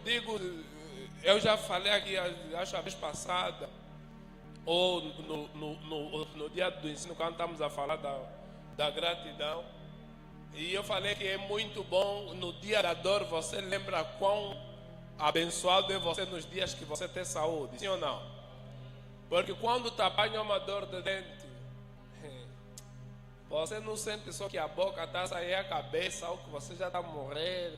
digo, eu já falei aqui, acho a vez passada, ou no dia do ensino, quando estamos a falar da gratidão. E eu falei que é muito bom no dia da dor, você lembra quão abençoado é você nos dias que você tem saúde, sim ou não? Porque quando te apanha uma dor de dente, você não sente só que a boca está a sair a cabeça ou que você já está a morrer.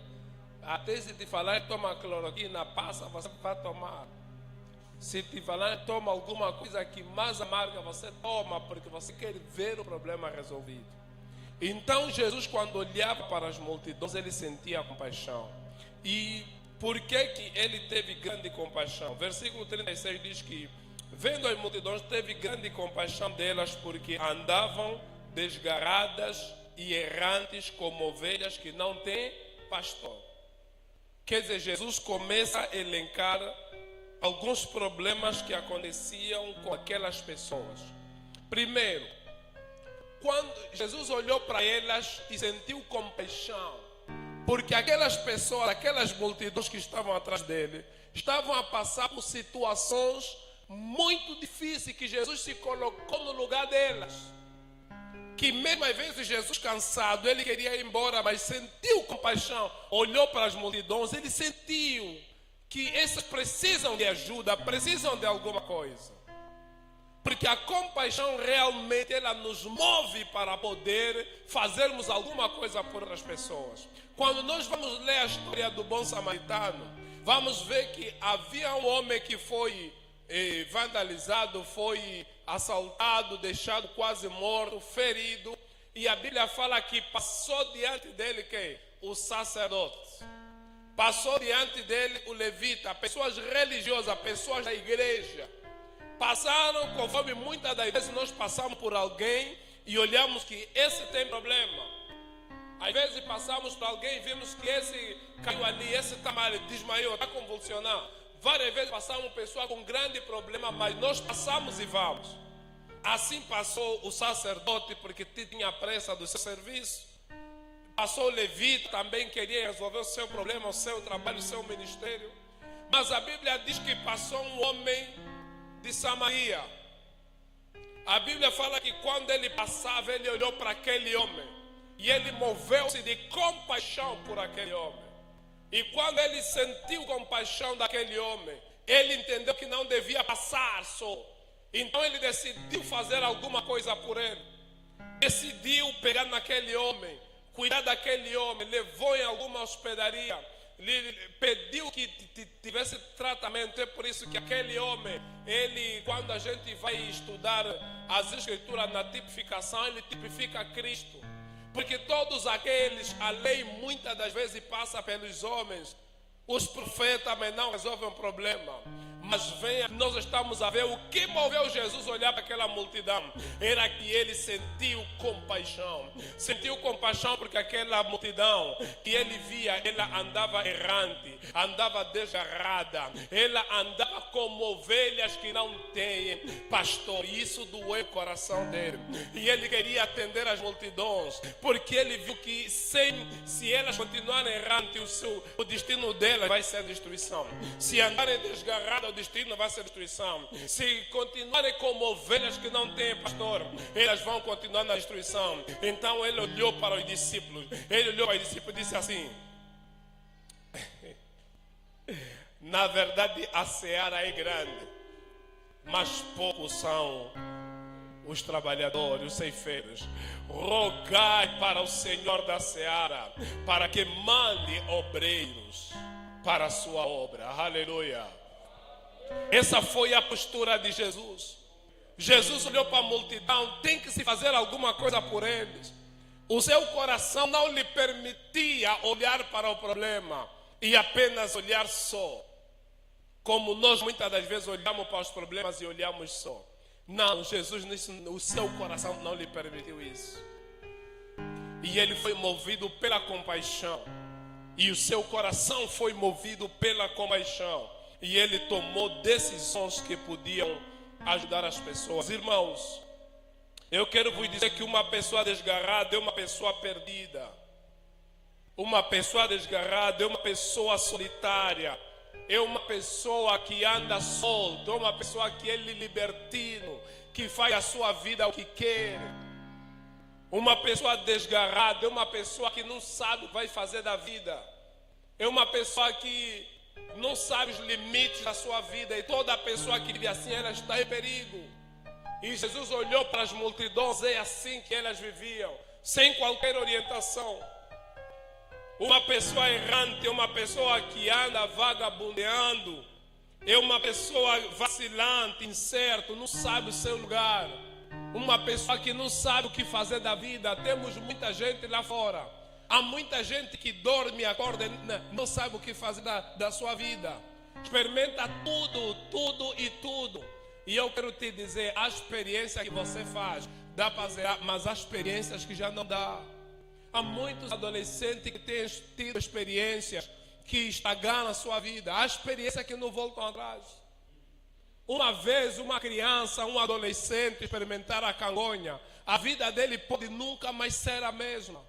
Até se te falar toma cloroquina, passa, você vai tomar. Se te falar toma alguma coisa que mais amarga, você toma, porque você quer ver o problema resolvido. Então Jesus, quando olhava para as multidões, ele sentia compaixão. E por que ele teve grande compaixão? Versículo 36 diz que, vendo as multidões, teve grande compaixão delas, porque andavam desgarradas e errantes como ovelhas que não têm pastor. Quer dizer, Jesus começa a elencar alguns problemas que aconteciam com aquelas pessoas. Primeiro, quando Jesus olhou para elas e sentiu compaixão, porque aquelas pessoas, aquelas multidões que estavam atrás dele, estavam a passar por situações muito difíceis, que Jesus se colocou no lugar delas. Que mesmo às vezes Jesus cansado, ele queria ir embora, mas sentiu compaixão, olhou para as multidões, ele sentiu que essas precisam de ajuda, precisam de alguma coisa. Porque a compaixão realmente ela nos move para poder fazermos alguma coisa por outras pessoas. Quando nós vamos ler a história do bom samaritano, vamos ver que havia um homem que foi vandalizado, foi assaltado, deixado quase morto, ferido. E a Bíblia fala que passou diante dele quem? O sacerdote. Passou diante dele o levita, pessoas religiosas, pessoas da igreja. Passaram, conforme muitas das vezes nós passamos por alguém e olhamos que esse tem problema. Às vezes passamos por alguém e vimos que esse caiu ali, esse está mal, desmaiou, está convulsionando. Várias vezes passamos pessoas com grande problema, mas nós passamos e vamos. Assim passou o sacerdote, porque tinha pressa do seu serviço. Passou o levita, também queria resolver o seu problema, o seu trabalho, o seu ministério. Mas a Bíblia diz que passou um homem de Samaria. A Bíblia fala que quando ele passava, ele olhou para aquele homem e ele moveu-se de compaixão por aquele homem. E quando ele sentiu compaixão daquele homem, ele entendeu que não devia passar só. Então ele decidiu fazer alguma coisa por ele. Decidiu pegar naquele homem, cuidar daquele homem, levou em alguma hospedaria, lhe pediu que tivesse tratamento. É por isso que aquele homem, ele, quando a gente vai estudar as escrituras na tipificação, ele tipifica Cristo. Porque todos aqueles, a lei muitas das vezes passa pelos homens, os profetas, mas não resolvem o problema. Mas nós estamos a ver o que moveu Jesus a olhar para aquela multidão. Era que ele sentiu compaixão. Sentiu compaixão porque aquela multidão que ele via, ela andava errante, andava desgarrada, ela andava como ovelhas que não têm pastor. E isso doeu o coração dele. E ele queria atender as multidões, porque ele viu que se elas continuarem errantes, o destino delas vai ser destruição. Se andarem desgarradas, o destino vai ser destruição. Se continuarem como ovelhas que não têm pastor, elas vão continuar na destruição. Então ele olhou para os discípulos. Ele olhou para os discípulos e disse assim: na verdade a seara é grande, mas poucos são os trabalhadores, os ceifeiros. Rogai para o Senhor da seara, para que mande obreiros para a sua obra. Aleluia. Essa foi a postura de Jesus. Jesus olhou para a multidão, tem que se fazer alguma coisa por eles. O seu coração não lhe permitia olhar para o problema e apenas olhar só, como nós muitas das vezes olhamos para os problemas e olhamos só. Não, Jesus, o seu coração não lhe permitiu isso. E ele foi movido pela compaixão. E o seu coração foi movido pela compaixão. E ele tomou decisões que podiam ajudar as pessoas. Irmãos, eu quero vos dizer que uma pessoa desgarrada é uma pessoa perdida. Uma pessoa desgarrada é uma pessoa solitária. é uma pessoa que anda solto, é uma pessoa que é libertino, que faz a sua vida o que quer. Uma pessoa desgarrada, é uma pessoa que não sabe o que vai fazer da vida. É uma pessoa que não sabe os limites da sua vida. E toda pessoa que vive assim, ela está em perigo. E Jesus olhou para as multidões, é assim que elas viviam, sem qualquer orientação. Uma pessoa errante, uma pessoa que anda vagabundeando, é uma pessoa vacilante, incerto, não sabe o seu lugar. Uma pessoa que não sabe o que fazer da vida. Temos muita gente lá fora. Há muita gente que dorme e acorda, não sabe o que fazer da sua vida. Experimenta tudo e tudo. E eu quero te dizer, a experiência que você faz dá para zerar, mas há experiências que já não dá. Há muitos adolescentes que têm tido experiências que estagnaram a sua vida. Há experiências que não voltam atrás. Uma vez uma criança, um adolescente experimentar a cangonha, a vida dele pode nunca mais ser a mesma.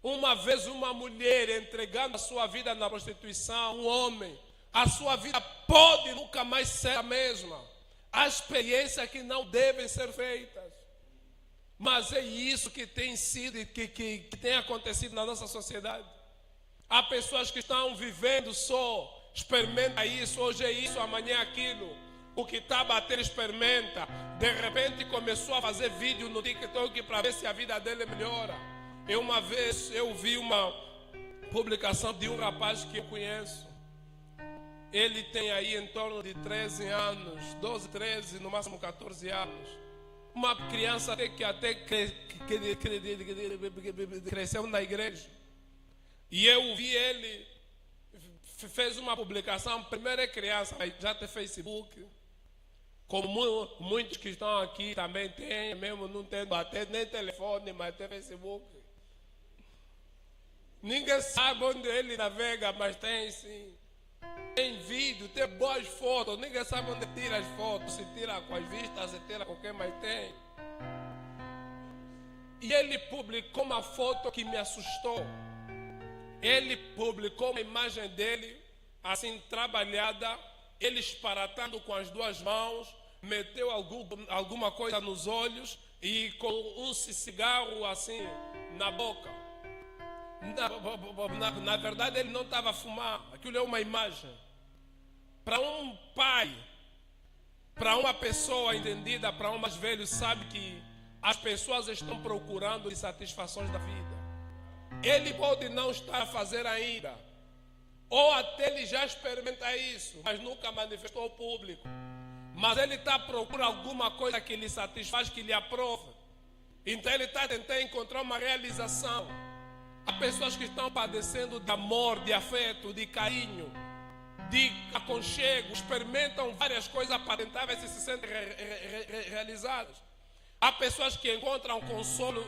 Uma vez uma mulher entregando a sua vida na prostituição, um homem, a sua vida pode nunca mais ser a mesma. Há experiências que não devem ser feitas. Mas é isso que tem sido e que tem acontecido na nossa sociedade. Há pessoas que estão vivendo só, experimenta isso, hoje é isso, amanhã é aquilo. O que está a bater experimenta. De repente começou a fazer vídeo no TikTok para ver se a vida dele melhora. Uma vez eu vi uma publicação de um rapaz que eu conheço. Ele tem aí em torno de 13 anos, 12, 13, no máximo 14 anos. Uma criança que até cresceu na igreja. E eu vi ele, fez uma publicação, primeiro é criança, já tem Facebook. Como muitos que estão aqui também têm, mesmo não tendo até nem telefone, mas tem Facebook. Ninguém sabe onde ele navega, mas tem sim. Tem vídeo, tem boas fotos, ninguém sabe onde tira as fotos, se tira com as vistas, se tira com quem mais tem. E ele publicou uma foto que me assustou. Ele publicou uma imagem dele, assim trabalhada, ele esparatando com as duas mãos, meteu alguma coisa nos olhos e com um cigarro assim na boca. Na verdade ele não estava a fumar, aquilo é uma imagem. Para um pai, para uma pessoa entendida, para um mais velho, sabe que as pessoas estão procurando insatisfações da vida. Ele pode não estar a fazer ainda, ou até ele já experimenta isso, mas nunca manifestou ao público. Mas ele está procurando alguma coisa que lhe satisfaz, que lhe aprova. Então ele está tentando encontrar uma realização. Há pessoas que estão padecendo de amor, de afeto, de carinho, de aconchego, experimentam várias coisas para tentar ver se sentem realizadas. Há pessoas que encontram consolo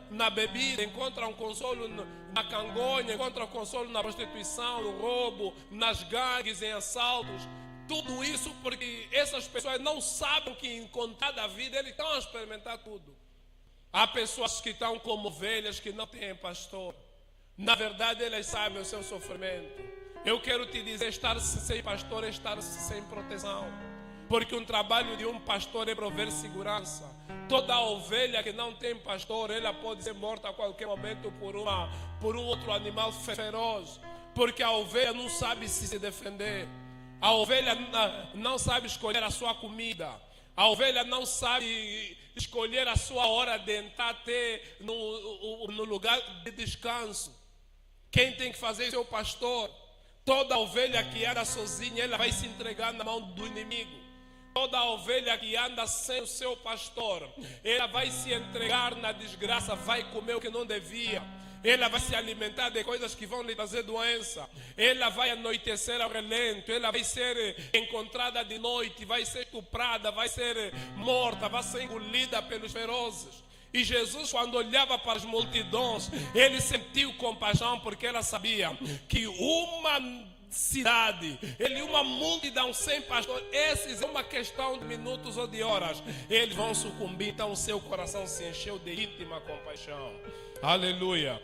na bebida, encontram consolo na cangonha, encontram consolo na prostituição, no roubo, nas gangues, em assaltos. Tudo isso porque essas pessoas não sabem que encontrar da vida, eles estão a experimentar tudo. Há pessoas que estão como ovelhas que não têm pastor. Na verdade, elas sabem o seu sofrimento. Eu quero te dizer, estar sem pastor é estar sem proteção. Porque um trabalho de um pastor é prover segurança. Toda ovelha que não tem pastor, ela pode ser morta a qualquer momento por um outro animal feroz. Porque a ovelha não sabe se defender. A ovelha não sabe escolher a sua comida. A ovelha não sabe escolher a sua hora de entrar até no lugar de descanso. Quem tem que fazer isso é o pastor. Toda ovelha que anda sozinha, ela vai se entregar na mão do inimigo. Toda ovelha que anda sem o seu pastor, ela vai se entregar na desgraça, vai comer o que não devia. Ela vai se alimentar de coisas que vão lhe trazer doença. Ela vai anoitecer ao relento. Ela vai ser encontrada de noite, vai ser estuprada, vai ser morta, vai ser engolida pelos ferozes. E Jesus, quando olhava para as multidões, ele sentiu compaixão, porque ela sabia que uma cidade, uma multidão sem pastor, esses é uma questão de minutos ou de horas, eles vão sucumbir. Então o seu coração se encheu de íntima compaixão. Aleluia.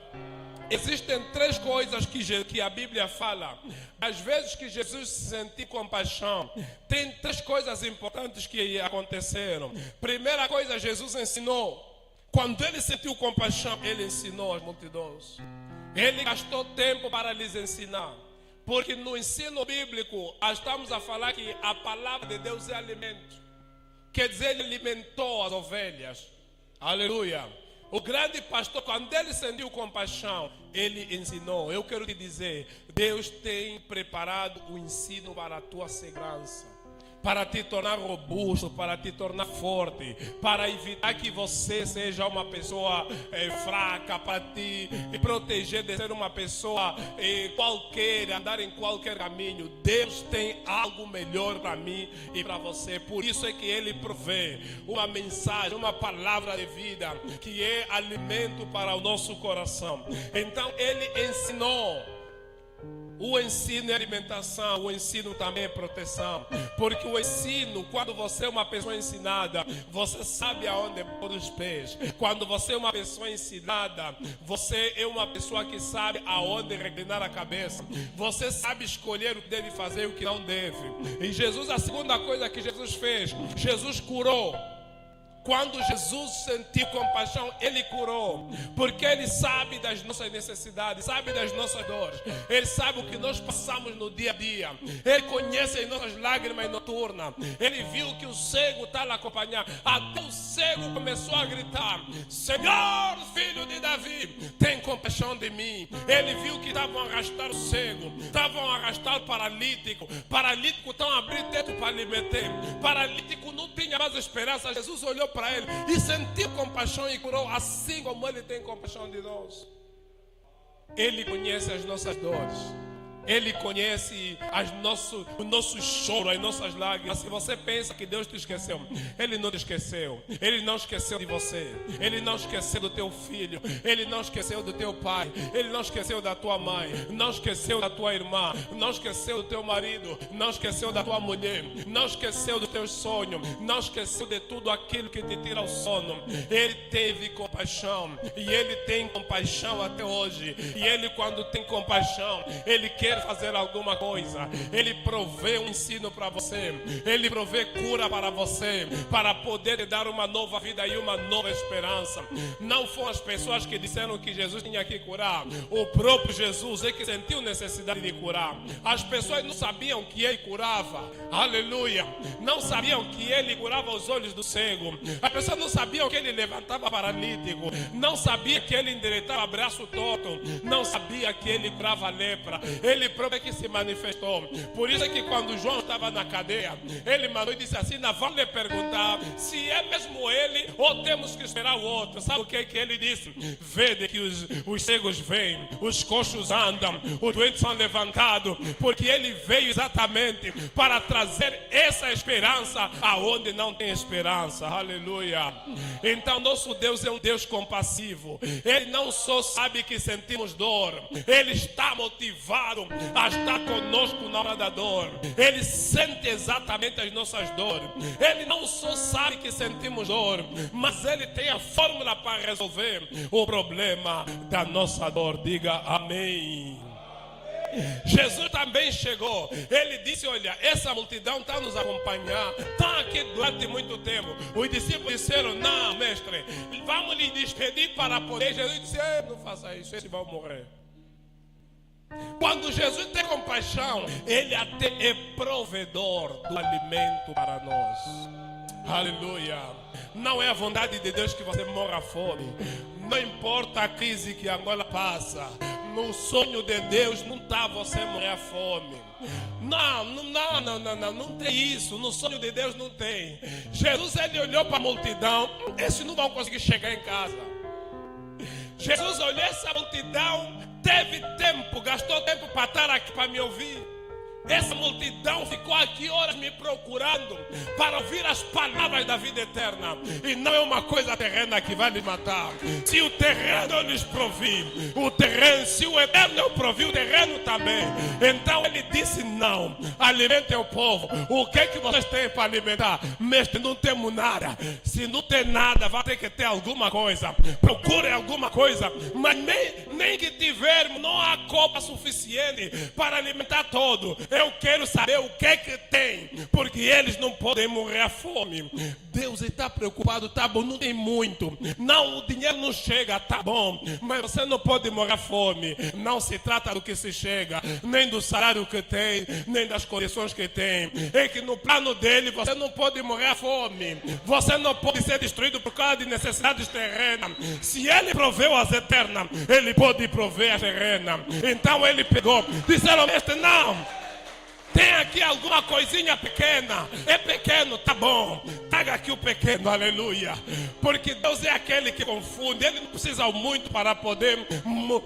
Existem três coisas que a Bíblia fala. Às vezes que Jesus sentiu compaixão, tem três coisas importantes que aconteceram. Primeira coisa, Jesus ensinou. Quando ele sentiu compaixão, ele ensinou às multidões. Ele gastou tempo para lhes ensinar. Porque no ensino bíblico, estamos a falar que a palavra de Deus é alimento. Quer dizer, ele alimentou as ovelhas. Aleluia. O grande pastor, quando ele sentiu compaixão, ele ensinou. Eu quero te dizer, Deus tem preparado o ensino para a tua segurança, para te tornar robusto, para te tornar forte, para evitar que você seja uma pessoa fraca, para te proteger de ser uma pessoa qualquer, andar em qualquer caminho. Deus tem algo melhor para mim e para você. Por isso é que Ele provê uma mensagem, uma palavra de vida, que é alimento para o nosso coração. Então Ele ensinou. O ensino é alimentação, o ensino também é proteção. Porque o ensino, quando você é uma pessoa ensinada, você sabe aonde pôr os pés. Quando você é uma pessoa ensinada, você é uma pessoa que sabe aonde reclinar a cabeça. Você sabe escolher o que deve fazer e o que não deve. E Jesus, a segunda coisa que Jesus fez, Jesus curou. Quando Jesus sentiu compaixão, Ele curou. Porque Ele sabe das nossas necessidades, sabe das nossas dores. Ele sabe o que nós passamos no dia a dia. Ele conhece as nossas lágrimas noturnas. Ele viu que o cego está a acompanhar. Até o cego começou a gritar: Senhor, filho de Davi, tem compaixão de mim. Ele viu que estavam a arrastar o cego, estavam a arrastar o paralítico. Paralítico estão a abrir teto para lhe meter. Paralítico não tinha mais esperança. Jesus olhou para ele e sentiu compaixão e curou, assim como Ele tem compaixão de nós. Ele conhece as nossas dores. Ele conhece o nosso choro, as nossas lágrimas. Se você pensa que Deus te esqueceu, Ele não te esqueceu. Ele não esqueceu de você. Ele não esqueceu do teu filho. Ele não esqueceu do teu pai. Ele não esqueceu da tua mãe. Não esqueceu da tua irmã. Não esqueceu do teu marido. Não esqueceu da tua mulher. Não esqueceu do teu sonho. Não esqueceu de tudo aquilo que te tira o sono. Ele teve compaixão. E Ele tem compaixão até hoje. E Ele, quando tem compaixão, Ele quer fazer alguma coisa. Ele provê um ensino para você. Ele provê cura para você, para poder dar uma nova vida e uma nova esperança. Não foram as pessoas que disseram que Jesus tinha que curar. O próprio Jesus é que sentiu necessidade de curar. As pessoas não sabiam que Ele curava. Aleluia. Não sabiam que Ele curava os olhos do cego. As pessoas não sabiam que Ele levantava paralítico. Não sabia que Ele endireitava braço torto. Não sabia que Ele curava a lepra. Ele próprio é que se manifestou. Por isso é que quando João estava na cadeia, ele mandou e disse assim: não vamos lhe perguntar se é mesmo ele ou temos que esperar o outro. Sabe o que ele disse? Vede que os cegos vêm, os coxos andam, os doentes são levantados, porque ele veio exatamente para trazer essa esperança aonde não tem esperança. Aleluia. Então nosso Deus é um Deus compassivo. Ele não só sabe que sentimos dor, Ele está motivado a estar conosco na hora da dor. Ele sente exatamente as nossas dores. Ele não só sabe que sentimos dor, mas Ele tem a fórmula para resolver o problema da nossa dor. Diga amém. Jesus também chegou. Ele disse: olha, essa multidão está nos acompanhar, está aqui durante muito tempo. Os discípulos disseram: não, mestre, vamos lhe despedir para poder. Jesus disse: não faça isso, eles vão morrer. Quando Jesus tem compaixão, Ele até é provedor do alimento para nós. Aleluia. Não é a vontade de Deus que você morra fome. Não importa a crise que Angola passa, no sonho de Deus não está você morrer à fome. Não tem isso. No sonho de Deus não tem. Jesus, Ele olhou para a multidão: esses não vão conseguir chegar em casa. Jesus olhou essa multidão, teve tempo, gastou tempo para estar aqui para me ouvir. Essa multidão ficou aqui horas me procurando para ouvir as palavras da vida eterna. E não é uma coisa terrena que vai lhes matar. Se o terreno eu lhes provi, o terreno, se o eterno eu provi, o terreno também. Então Ele disse: não, alimentem o povo. O que é que vocês têm para alimentar? Mestre, não temos nada. Se não tem nada, vai ter que ter alguma coisa. Procurem alguma coisa, mas nem que tivermos, não há copa suficiente para alimentar todo. Eu quero saber o que é que tem, porque eles não podem morrer à fome. Deus está preocupado, tá bom, não tem muito. Não, o dinheiro não chega, tá bom, mas você não pode morrer à fome. Não se trata do que se chega, nem do salário que tem, nem das condições que tem. É que no plano dele você não pode morrer à fome. Você não pode ser destruído por causa de necessidades terrenas. Se ele proveu as eternas, ele pode prover as terrenas. Então ele pegou, disseram, mestre, não. Tem aqui alguma coisinha pequena. É pequeno, tá bom. Traga aqui o pequeno, aleluia. Porque Deus é aquele que confunde. Ele não precisa muito para poder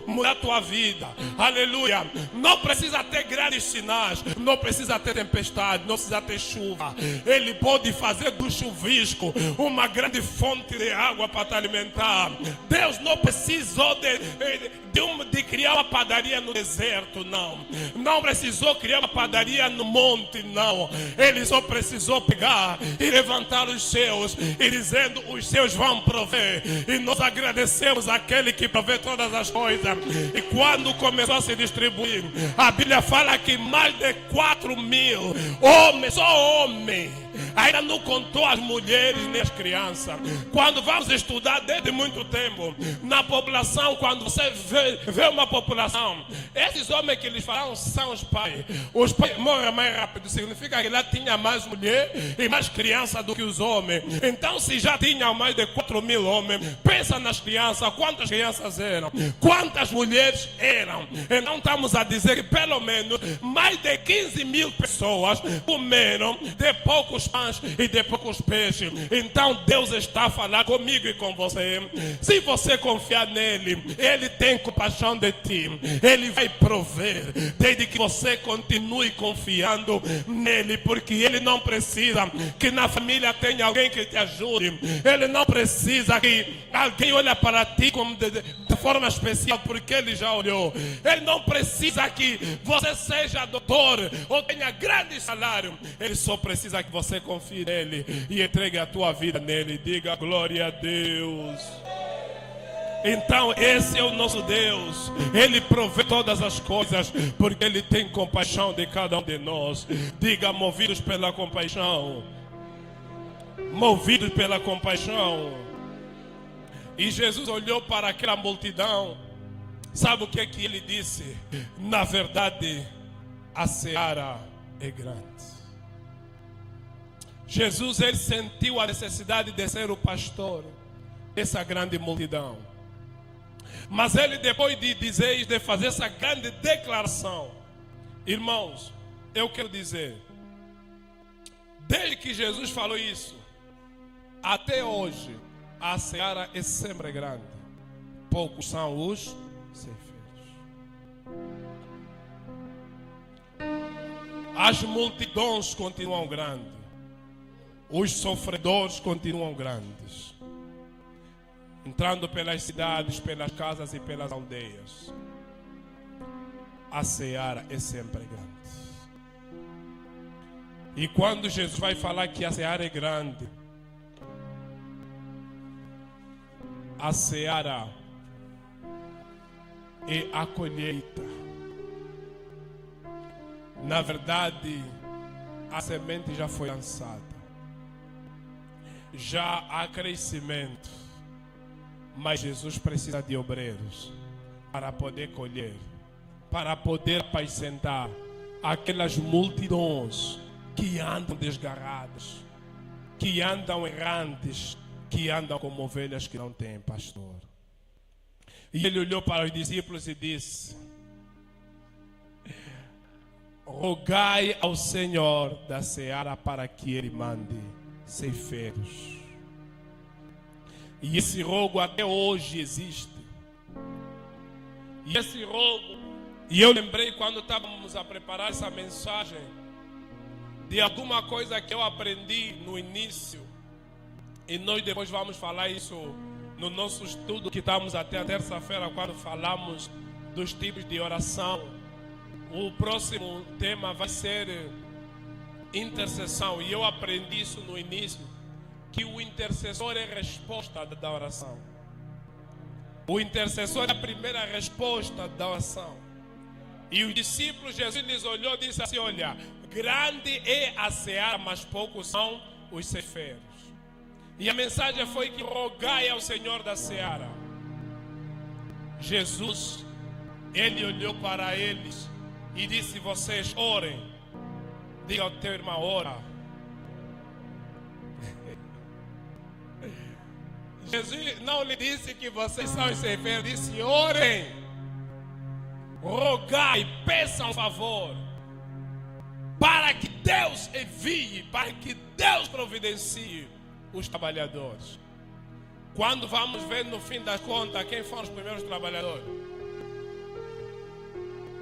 mudar a tua vida. Aleluia. Não precisa ter grandes sinais. Não precisa ter tempestade. Não precisa ter chuva. Ele pode fazer do chuvisco uma fonte de água para te alimentar. Deus não precisou de criar uma padaria no deserto, não. Não precisou criar uma padaria no monte, não. Ele só precisou pegar e levantar os seus e dizendo, os seus vão prover. E nós agradecemos àquele que provê todas as coisas. E quando começou a se distribuir, a Bíblia fala que mais de 4.000 homens, só homens, ainda não contou as mulheres nem as crianças. Quando vamos estudar desde muito tempo na população, quando você vê uma população, esses homens que eles falam são os pais. Os pais morrem mais rápido, significa que lá tinha mais mulher e mais criança do que os homens. Então, se já tinha mais de 4.000 homens, pensa nas crianças, quantas crianças eram, quantas mulheres eram. Então estamos a dizer que pelo menos mais de 15.000 pessoas comeram de poucos pães e de poucos peixes. Então Deus está a falar comigo e com você. Se você confiar nele, ele tem compaixão de ti. Ele vai prover, desde que você continue confiando nele, porque ele não precisa que na família tenha alguém que te ajude. Ele não precisa que alguém olhe para ti como de forma especial, porque ele já olhou. Ele não precisa que você seja doutor ou tenha grande salário. Ele só precisa que você confie nele e entregue a tua vida nele. Diga glória a Deus. Então esse é o nosso Deus. Ele provê todas as coisas, porque ele tem compaixão de cada um de nós. Diga, movidos pela compaixão. Movidos pela compaixão. E Jesus olhou para aquela multidão. Sabe o que é que ele disse? Na verdade, a seara é grande. Jesus, ele sentiu a necessidade de ser o pastor dessa grande multidão. Mas ele, depois de dizer, de fazer essa grande declaração, irmãos, eu quero dizer, desde que Jesus falou isso, até hoje, a seara é sempre grande. Poucos são os ceifeiros. As multidões continuam grandes. Os sofredores continuam grandes. Entrando pelas cidades, pelas casas e pelas aldeias. A seara é sempre grande. E quando Jesus vai falar que a seara é grande, a seara é a colheita. Na verdade, a semente já foi lançada. Já há crescimento. Mas Jesus precisa de obreiros para poder colher, para poder apacentar aquelas multidões que andam desgarradas, que andam errantes, que andam como ovelhas que não têm pastor. E ele olhou para os discípulos e disse: rogai ao Senhor da seara para que ele mande ceifeiros. E esse rogo até hoje existe. E esse rogo, e eu lembrei quando estávamos a preparar essa mensagem, de alguma coisa que eu aprendi no início. E nós depois vamos falar isso no nosso estudo que estamos até a terça-feira, quando falamos dos tipos de oração. O próximo tema vai ser intercessão. E eu aprendi isso no início, que o intercessor é a resposta da oração. O intercessor é a primeira resposta da oração. E os discípulos, Jesus lhes olhou e disse assim: olha, grande é a seara, mas poucos são os ceifeiros. E a mensagem foi que rogai ao Senhor da seara. Jesus, ele olhou para eles e disse: vocês orem. Diga ao teu irmão: ora. Jesus não lhe disse que vocês são os ceifeiros, disse: orem, rogai, peçam favor, para que Deus envie, para que Deus providencie os trabalhadores. Quando vamos ver no fim da conta quem foram os primeiros trabalhadores?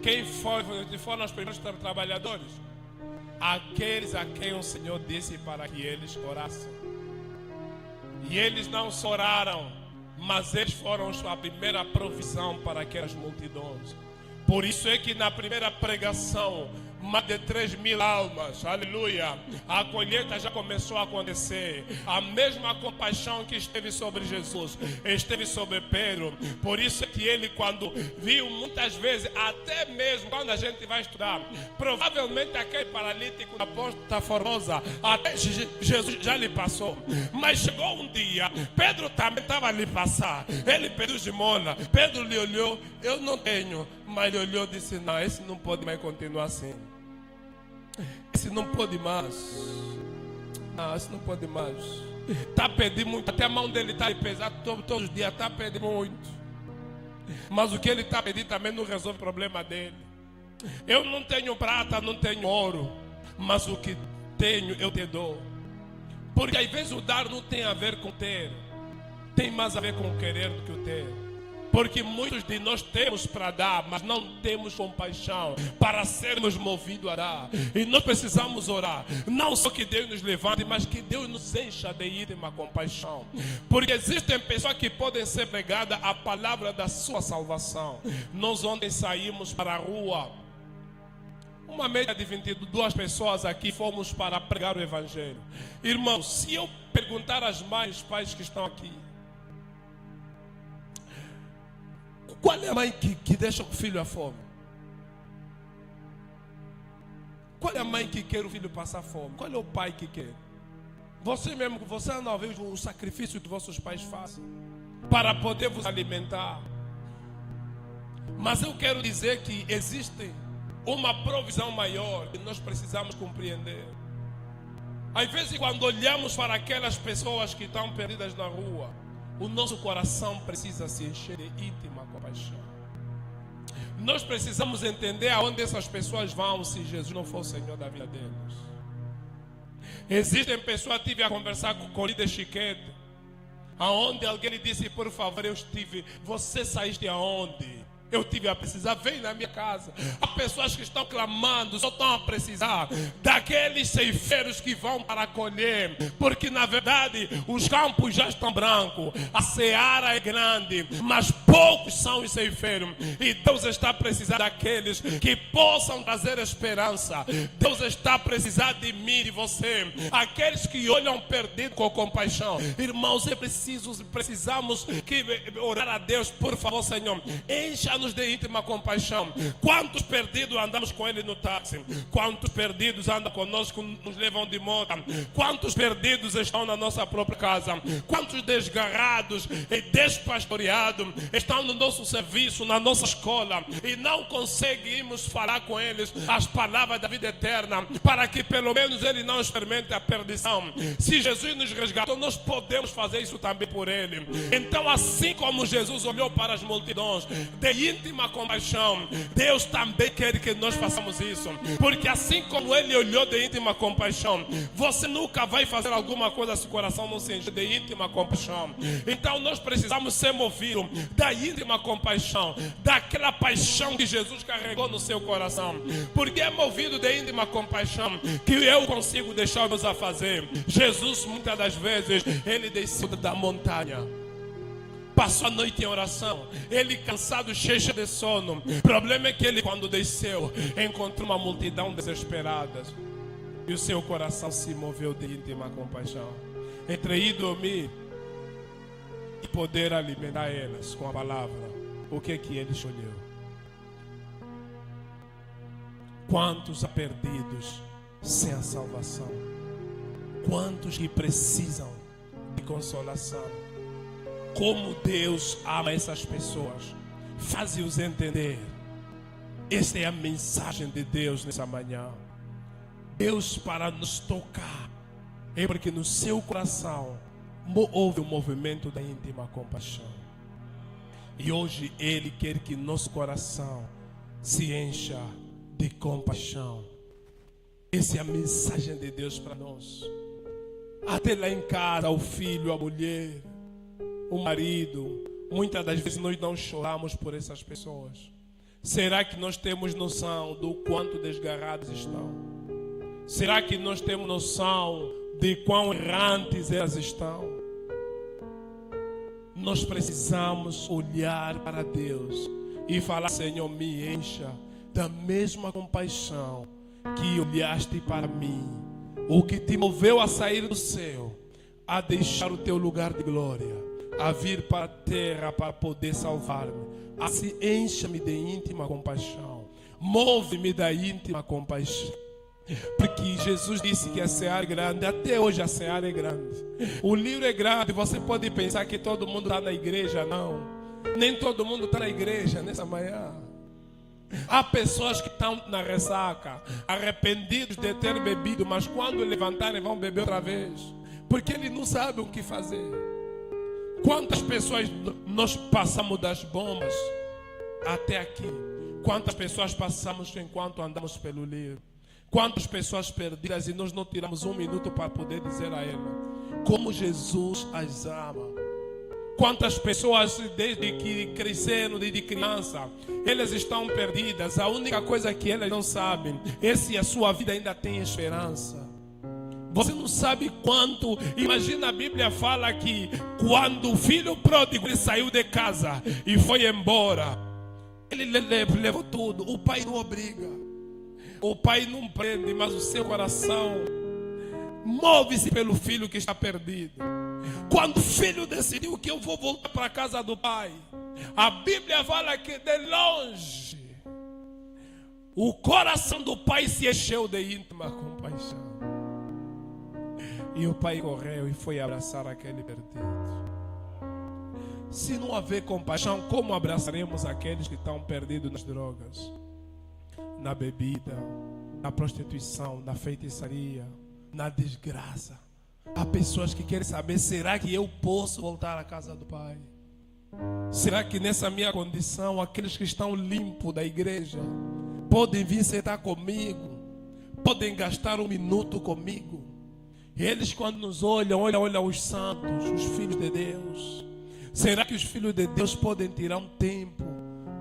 Quem foram os primeiros trabalhadores? Aqueles a quem o Senhor disse para que eles orassem. E eles não só oraram, mas eles foram a primeira provisão para aquelas multidões. Por isso é que na primeira pregação, mais de 3.000 almas, aleluia, a colheita já começou a acontecer. A mesma compaixão que esteve sobre Jesus esteve sobre Pedro. Por isso é que ele, quando viu muitas vezes, até mesmo quando a gente vai estudar, provavelmente aquele paralítico da Porta Formosa, até Jesus já lhe passou. Mas chegou um dia, Pedro também estava a lhe passar. Ele pediu esmola, Pedro lhe olhou: eu não tenho. Mas ele olhou e disse: não, esse não pode mais continuar assim. Esse não pode mais. Não, esse não pode mais. Está pedindo muito. Até a mão dele está pesada todos os dias. Está pedindo muito. Mas o que ele está pedindo também não resolve o problema dele. Eu não tenho prata, não tenho ouro, mas o que tenho eu te dou. Porque às vezes o dar não tem a ver com ter. Tem mais a ver com o querer do que o ter. Porque muitos de nós temos para dar, mas não temos compaixão para sermos movidos a dar. E nós precisamos orar, não só que Deus nos levante, mas que Deus nos encha de íntima compaixão. Porque existem pessoas que podem ser pregadas a palavra da sua salvação. Nós ontem saímos para a rua, uma média de 22 pessoas aqui, fomos para pregar o evangelho. Irmãos, se eu perguntar às mães e os pais que estão aqui, qual é a mãe que deixa o filho à fome? Qual é a mãe que quer o filho passar fome? Qual é o pai que quer? Você mesmo, você não vê o sacrifício que vossos pais fazem para poder vos alimentar. Mas eu quero dizer que existe uma provisão maior que nós precisamos compreender. Às vezes, quando olhamos para aquelas pessoas que estão perdidas na rua, o nosso coração precisa se encher de íntima compaixão. Nós precisamos entender aonde essas pessoas vão se Jesus não for o Senhor da vida deles. Existem pessoas, eu tive a conversar com o líder Chiquete, aonde alguém lhe disse: por favor, eu estive, você saíste aonde? Eu tive a precisar, vem na minha casa. Há pessoas que estão clamando, só estão a precisar daqueles ceifeiros que vão para colher, porque na verdade os campos já estão brancos, a seara é grande, mas poucos são os ceifeiros. E Deus está a precisar daqueles que possam trazer esperança. Deus está a precisar de mim e de você, aqueles que olham perdido com compaixão. Irmãos, precisamos orar a Deus: por favor, Senhor, encha-nos de íntima compaixão. Quantos perdidos andamos com Ele no táxi? Quantos perdidos andam conosco, nos levam de moto? Quantos perdidos estão na nossa própria casa? Quantos desgarrados e despastoreados estão no nosso serviço, na nossa escola, e não conseguimos falar com eles as palavras da vida eterna, para que pelo menos ele não experimente a perdição? Se Jesus nos resgatou, nós podemos fazer isso também por Ele. Então, assim como Jesus olhou para as multidões de íntima compaixão, Deus também quer que nós façamos isso. Porque assim como Ele olhou de íntima compaixão, você nunca vai fazer alguma coisa se o coração não se encher de íntima compaixão. Então nós precisamos ser movidos da íntima compaixão, daquela paixão que Jesus carregou no seu coração. Porque é movido de íntima compaixão que eu consigo deixar Deus a fazer. Jesus, muitas das vezes, Ele desceu da montanha passou a noite em oração. Ele cansado, cheio de sono. O problema é que ele, quando desceu, encontrou uma multidão desesperada. E o seu coração se moveu de íntima compaixão. Entre ir dormir e poder alimentar elas com a palavra, o que ele escolheu? Quantos há perdidos sem a salvação? Quantos que precisam de consolação? Como Deus ama essas pessoas. Faze-os entender. Esta é a mensagem de Deus nessa manhã. Deus, para nos tocar, é porque no seu coração houve um movimento da íntima compaixão. E hoje Ele quer que nosso coração se encha de compaixão. Essa é a mensagem de Deus para nós. Até lá em casa, o filho, a mulher, o marido, muitas das vezes nós não choramos por essas pessoas. Será que nós temos noção do quanto desgarrados estão? Será que nós temos noção de quão errantes elas estão? Nós precisamos olhar para Deus e falar: Senhor, me encha da mesma compaixão que olhaste para mim. O que te moveu a sair do céu, a deixar o teu lugar de glória, a vir para a terra para poder salvar-me. Assim, encha-me de íntima compaixão. Move-me da íntima compaixão. Porque Jesus disse que a seara é grande. Até hoje a seara é grande. O livro é grande. Você pode pensar que todo mundo está na igreja. Não. Nem todo mundo está na igreja nessa manhã. Há pessoas que estão na ressaca, arrependidos de ter bebido, mas quando levantarem vão beber outra vez, porque eles não sabem o que fazer. Quantas pessoas nós passamos das bombas até aqui? Quantas pessoas passamos enquanto andamos pelo livro? Quantas pessoas perdidas e nós não tiramos um minuto para poder dizer a ela como Jesus as ama? Quantas pessoas desde que cresceram, desde criança, elas estão perdidas. A única coisa que elas não sabem é se a sua vida ainda tem esperança. Você não sabe quanto. Imagina, a Bíblia fala que quando o filho pródigo ele saiu de casa e foi embora, ele levou tudo. O pai não obriga. O pai não prende, mas o seu coração move-se pelo filho que está perdido. Quando o filho decidiu que eu vou voltar para a casa do pai, a Bíblia fala que de longe o coração do pai se encheu de íntima compaixão. E o pai correu e foi abraçar aquele perdido. Se não haver compaixão, como abraçaremos aqueles que estão perdidos nas drogas, na bebida, na prostituição, na feitiçaria, na desgraça? Há pessoas que querem saber: será que eu posso voltar à casa do Pai? Será que nessa minha condição, aqueles que estão limpos da igreja podem vir sentar comigo? Podem gastar um minuto comigo? Eles, quando nos olham os santos, os filhos de Deus. Será que os filhos de Deus podem tirar um tempo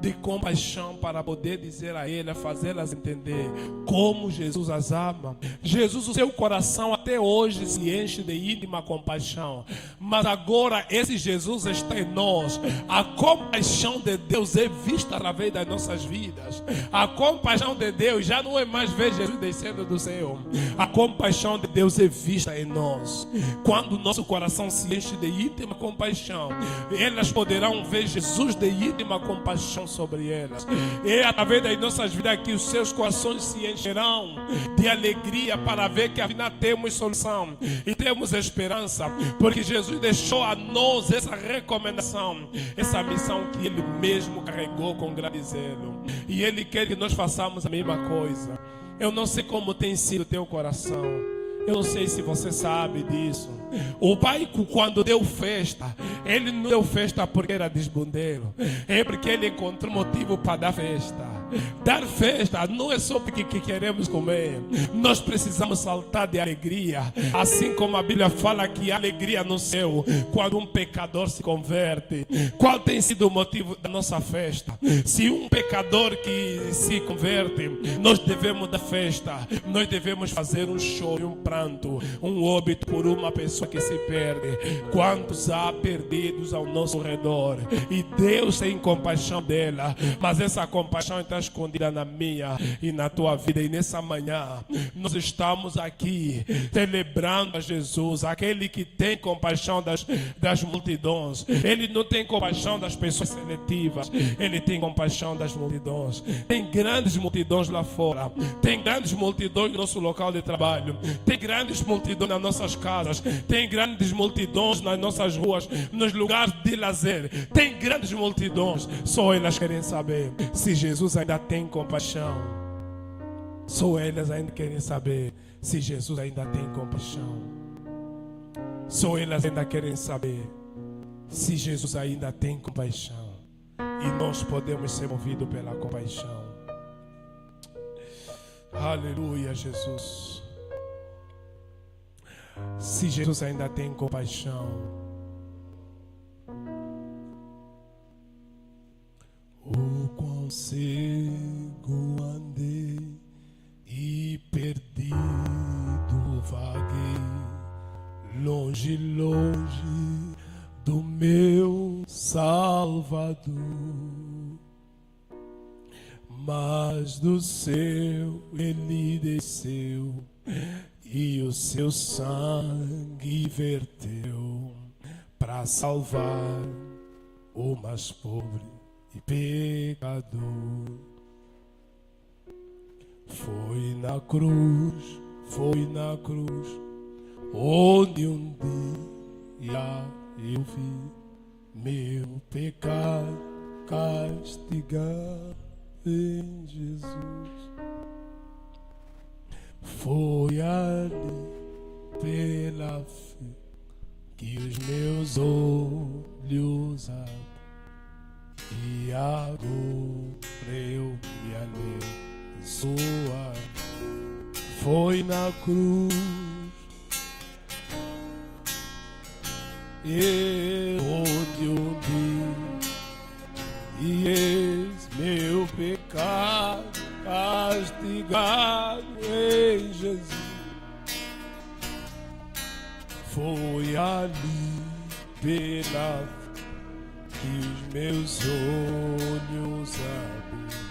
de compaixão para poder dizer a elas, fazê-las entender como Jesus as ama? Jesus, o seu coração até hoje se enche de íntima compaixão, mas agora esse Jesus está em nós. A compaixão de Deus é vista através das nossas vidas. A compaixão de Deus já não é mais ver Jesus descendo do céu. A compaixão de Deus é vista em nós. Quando o nosso coração se enche de íntima compaixão, elas poderão ver Jesus de íntima compaixão sobre elas. É através das nossas vidas que os seus corações se encherão de alegria para ver que afinal temos solução e temos esperança, porque Jesus deixou a nós essa recomendação, essa missão que Ele mesmo carregou com grande zelo, e Ele quer que nós façamos a mesma coisa. Eu não sei como tem sido o teu coração. Eu não sei se você sabe disso. O pai, quando deu festa, ele não deu festa porque era desbundeiro. É porque ele encontrou motivo para dar festa. Dar festa não é só porque queremos comer. Nós precisamos saltar de alegria. Assim como a Bíblia fala que há alegria no céu quando um pecador se converte. Qual tem sido o motivo da nossa festa? Se um pecador que se converte, nós devemos dar festa. Nós devemos fazer um choro, um pranto, um óbito por uma pessoa que se perde. Quantos há perdidos ao nosso redor? E Deus tem compaixão dela, mas essa compaixão está escondida na minha e na tua vida. E nessa manhã nós estamos aqui celebrando a Jesus, aquele que tem compaixão das multidões. Ele não tem compaixão das pessoas seletivas, ele tem compaixão das multidões. Tem grandes multidões lá fora, tem grandes multidões no nosso local de trabalho, tem grandes multidões nas nossas casas, tem grandes multidões nas nossas ruas, nos lugares de lazer, tem grandes multidões. Só elas querem saber se Jesus ainda tem compaixão. Só elas ainda querem saber se Jesus ainda tem compaixão. Só elas ainda querem saber se Jesus ainda tem compaixão. E nós podemos ser movidos pela compaixão. Aleluia, Jesus. Se Jesus ainda tem compaixão. O quão cego andei e perdido vaguei, longe, longe do meu Salvador. Mas do céu ele desceu e o seu sangue verteu para salvar o mais pobre e pecador. Foi na cruz, onde um dia eu vi meu pecado castigado em Jesus. Foi ali pela fé que os meus olhos abriram. E agora eu me alegro. Foi na cruz, onde eu vi, e eis meu pecado castigado em Jesus. Foi ali pela que os meus olhos abrem.